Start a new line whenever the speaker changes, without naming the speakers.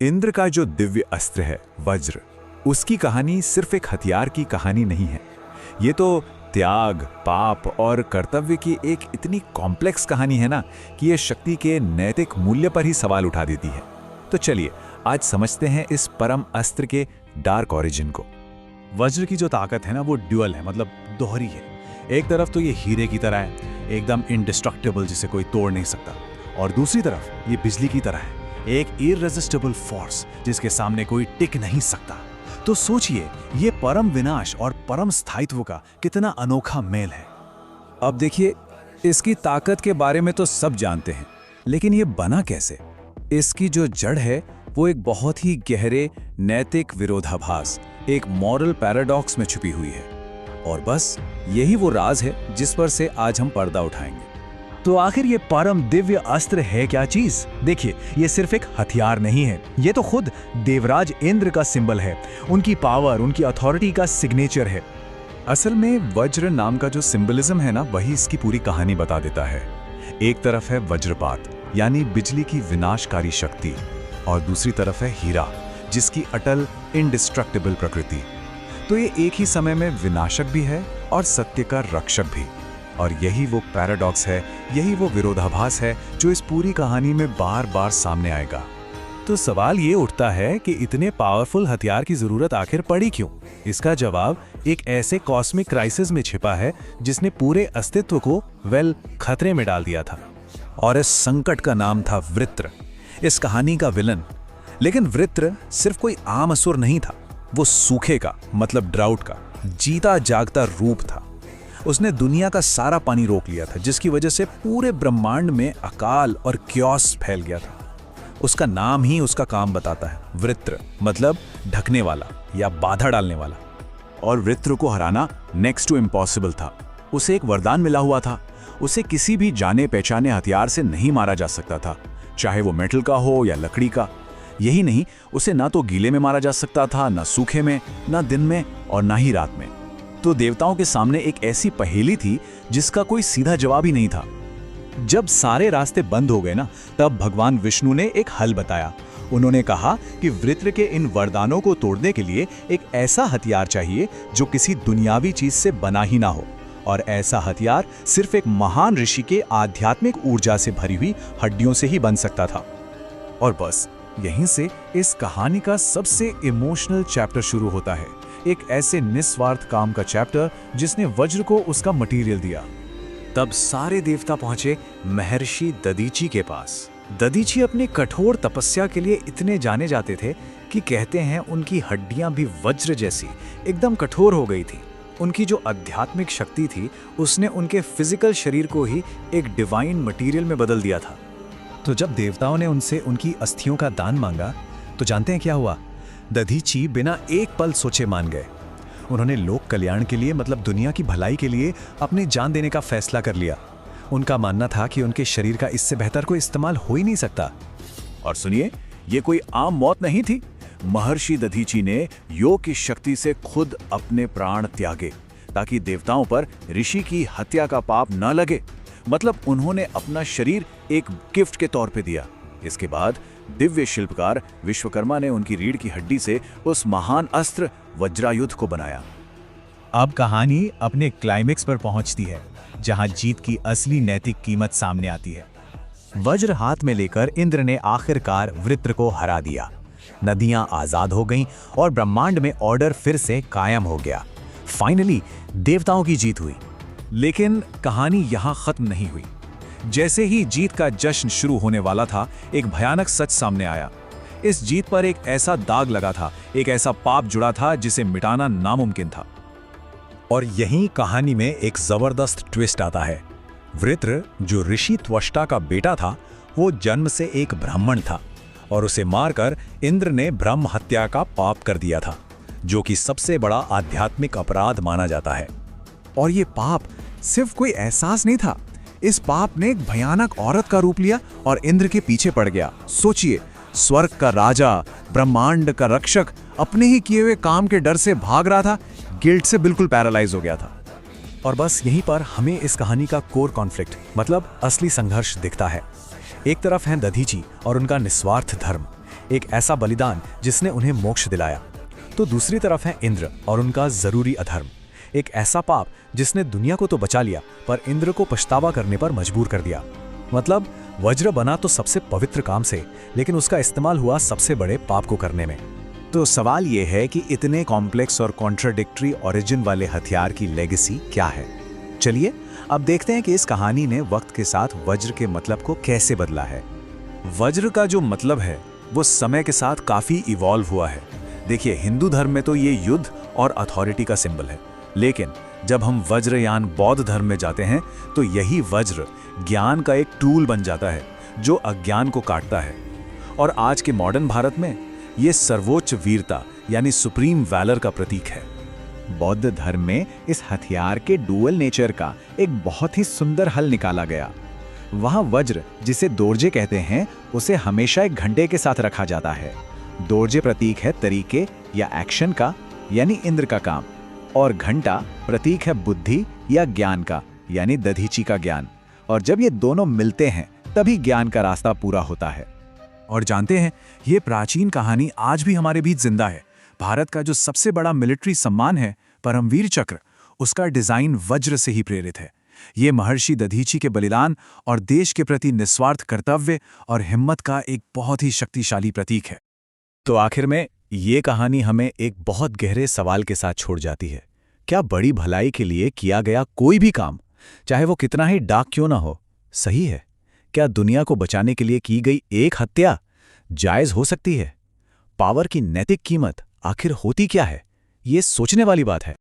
इंद्र का जो दिव्य अस्त्र है वज्र, उसकी कहानी सिर्फ एक हथियार की कहानी नहीं है। ये तो त्याग, पाप और कर्तव्य की एक इतनी कॉम्प्लेक्स कहानी है ना कि ये शक्ति के नैतिक मूल्य पर ही सवाल उठा देती है। तो चलिए आज समझते हैं इस परम अस्त्र के डार्क ओरिजिन को।
वज्र की जो ताकत है ना वो ड्यूअल है, मतलब दोहरी है। एक तरफ तो ये हीरे की तरह है, एकदम इनडिस्ट्रक्टिबल, जिसे कोई तोड़ नहीं सकता, और दूसरी तरफ ये बिजली की तरह है, एक इररेसिस्टिबल फोर्स जिसके सामने कोई टिक नहीं सकता। तो सोचिए ये परम विनाश और परम स्थायित्व का कितना अनोखा मेल है।
अब देखिए, इसकी ताकत के बारे में तो सब जानते हैं, लेकिन ये बना कैसे? इसकी जो जड़ है वो एक बहुत ही गहरे नैतिक विरोधाभास, एक मॉरल पैराडॉक्स में छुपी हुई है। और बस यही वो राज है जिस पर से आज हम पर्दा उठाएंगे।
तो आखिर ये परम दिव्य अस्त्र है क्या चीज? देखिए, ये सिर्फ एक हथियार नहीं है, ये तो खुद देवराज इंद्र का सिंबल है, उनकी पावर, उनकी अथॉरिटी का सिग्नेचर है।
असल में वज्र नाम का जो सिंबलिज्म है ना, वही इसकी पूरी कहानी बता देता है। एक तरफ है वज्रपात यानी बिजली की विनाशकारी शक्ति, और दूसरी तरफ है हीरा जिसकी अटल इनडिस्ट्रक्टिबल प्रकृति। तो ये एक ही समय में विनाशक भी है और सत्य का रक्षक भी। और यही वो पैराडॉक्स है, यही वो विरोधाभास है जो इस पूरी कहानी में बार बार सामने आएगा।
तो सवाल ये उठता है कि इतने पावरफुल हथियार की जरूरत आखिर पड़ी क्यों? इसका जवाब एक ऐसे कॉस्मिक क्राइसिस में छिपा है जिसने पूरे अस्तित्व को खतरे में डाल दिया था।
और इस संकट का नाम था वृत्र, इस कहानी का विलन। लेकिन वृत्र सिर्फ कोई आम असुर नहीं था, वो सूखे का, मतलब ड्राउट का जीता जागता रूप था। उसने दुनिया का सारा पानी रोक लिया था, जिसकी वजह से पूरे ब्रह्मांड में अकाल और क्योस फैल गया था। उसका नाम ही उसका काम बताता है, वृत्र, मतलब ढकने वाला या बाधा डालने वाला। और वृत्र को हराना नेक्स्ट टू इम्पॉसिबल था। उसे एक वरदान मिला हुआ था, उसे किसी भी जाने पहचाने हथियार से नहीं मारा जा सकता था, चाहे वो मेटल का हो या लकड़ी का। यही नहीं, उसे ना तो गीले में मारा जा सकता था, ना सूखे में, ना दिन में और ना ही रात में। तो देवताओं के सामने एक ऐसी पहेली थी जिसका कोई सीधा जवाब ही नहीं था। जब सारे रास्ते बंद हो गए ना, तब भगवान विष्णु ने एक हल बताया। उन्होंने कहा कि वृत्र के इन वरदानों को तोड़ने के लिए एक ऐसा हथियार चाहिए जो किसी दुनियावी चीज से बना ही ना हो, और ऐसा हथियार सिर्फ एक महान ऋषि के आध्यात्मिक ऊर्जा से भरी हुई हड्डियों से ही बन सकता था। और बस यहीं से इस कहानी का सबसे इमोशनल चैप्टर शुरू होता है, एक ऐसे निस्वार्थ काम का चैप्टर जिसने वज्र को उसका मटेरियल दिया। तब सारे देवता पहुंचे महर्षि दधीची के पास। दधीची अपनी कठोर तपस्या के लिए इतने जाने जाते थे कि कहते हैं उनकी हड्डियां भी वज्र जैसी एकदम कठोर हो गई थी। उनकी जो आध्यात्मिक शक्ति थी उसने उनके फिजिकल शरीर को ही एक डिवाइन मटेरियल में बदल दिया था।
तो जब देवताओं ने उनसे उनकी अस्थियों का दान मांगा तो जानते हैं क्या हुआ? दधीची बिना एक पल सोचे मान गए। उन्होंने लोक कल्याण के लिए, मतलब दुनिया की भलाई के लिए अपनी जान देने का फैसला कर लिया। उनका मानना था कि उनके शरीर का इससे बेहतर कोई इस्तेमाल हो ही नहीं सकता।
और सुनिए, ये कोई आम मौत नहीं थी। महर्षि दधीची ने योग की शक्ति से खुद अपने प्राण त्यागे ताकि देवताओं पर ऋषि की हत्या का पाप न लगे। मतलब उन्होंने अपना शरीर एक गिफ्ट के तौर पे दिया। इसके बाद दिव्य शिल्पकार विश्वकर्मा ने उनकी रीढ़ की हड्डी से उस महान अस्त्र वज्रायुध को बनाया।
अब कहानी अपने क्लाइमेक्स पर पहुंचती है, जहां जीत की असली नैतिक कीमत सामने आती है। वज्र हाथ में लेकर इंद्र ने आखिरकार वृत्र को हरा दिया। नदियां आजाद हो गईं और ब्रह्मांड में ऑर्डर फिर से कायम हो गया। फाइनली देवताओं की जीत हुई।
लेकिन कहानी यहां खत्म नहीं हुई। जैसे ही जीत का जश्न शुरू होने वाला था, एक भयानक सच सामने आया। इस जीत पर एक ऐसा दाग लगा था, एक ऐसा पाप जुड़ा था जिसे मिटाना नामुमकिन था। और यहीं कहानी में एक जबरदस्त ट्विस्ट आता है। वृत्र, जो ऋषि त्वष्टा का बेटा था, वो जन्म से एक ब्राह्मण था और उसे मारकर इंद्र ने ब्रह्म हत्या का पाप कर दिया था, जो कि सबसे बड़ा आध्यात्मिक अपराध माना जाता है। और ये पाप सिर्फ कोई एहसास नहीं था, इस पाप ने एक भयानक औरत का रूप लिया और इंद्र के पीछे पड़ गया। सोचिए, स्वर्ग का राजा, ब्रह्मांड का रक्षक अपने ही किए हुए काम के डर से भाग रहा था, गिल्ट से बिल्कुल पैरालाइज हो गया था।
और बस यहीं पर हमें इस कहानी का कोर कॉन्फ्लिक्ट, मतलब असली संघर्ष दिखता है। एक तरफ हैं दधीची और उनका निस्वार्थ धर्म, एक ऐसा बलिदान जिसने उन्हें मोक्ष दिलाया। तो दूसरी तरफ है इंद्र और उनका जरूरी अधर्म, एक ऐसा पाप जिसने दुनिया को तो बचा लिया पर इंद्र को पछतावा करने पर मजबूर कर दिया। मतलब वज्र बना तो सबसे पवित्र काम से, लेकिन उसका इस्तेमाल हुआ सबसे बड़े पाप को करने में।
तो सवाल यह है कि इतने कॉम्प्लेक्स और कॉन्ट्राडिक्टरी ओरिजिन वाले हथियार की लेगेसी क्या है। चलिए अब देखते हैं कि इस कहानी ने वक्त के साथ वज्र के मतलब को कैसे बदला है। वज्र का जो मतलब है वो समय के साथ काफी इवॉल्व हुआ है। देखिए, हिंदू धर्म में तो ये युद्ध और अथॉरिटी का सिंबल है, लेकिन जब हम वज्रयान बौद्ध धर्म में जाते हैं तो यही वज्र ज्ञान का एक टूल बन जाता है जो अज्ञान को काटता है। और आज के मॉडर्न भारत में ये सर्वोच्च वीरता यानी सुप्रीम वैलर का प्रतीक है।
बौद्ध धर्म में इस हथियार के डुअल नेचर का एक बहुत ही सुंदर हल निकाला गया। वहां वज्र, जिसे दोर्जे कहते हैं, उसे हमेशा एक घंटे के साथ रखा जाता है। दोर्जे प्रतीक है तरीके या एक्शन का, यानी इंद्र का काम, और घंटा प्रतीक है बुद्धि या ज्ञान का, यानी दधीची का ज्ञान। और जब ये दोनों मिलते हैं तभी ज्ञान का रास्ता पूरा होता है।
और जानते हैं, ये प्राचीन कहानी आज भी हमारे बीच जिंदा है। भारत का जो सबसे बड़ा मिलिट्री सम्मान है, परमवीर चक्र, उसका डिजाइन वज्र से ही प्रेरित है। ये महर्षि दधीची के बलिदान और देश के प्रति निस्वार्थ कर्तव्य और हिम्मत का एक बहुत ही शक्तिशाली प्रतीक है।
तो आखिर में ये कहानी हमें एक बहुत गहरे सवाल के साथ छोड़ जाती है। क्या बड़ी भलाई के लिए किया गया कोई भी काम, चाहे वो कितना ही डार्क क्यों ना हो, सही है? क्या दुनिया को बचाने के लिए की गई एक हत्या जायज हो सकती है? पावर की नैतिक कीमत आखिर होती क्या है? ये सोचने वाली बात है।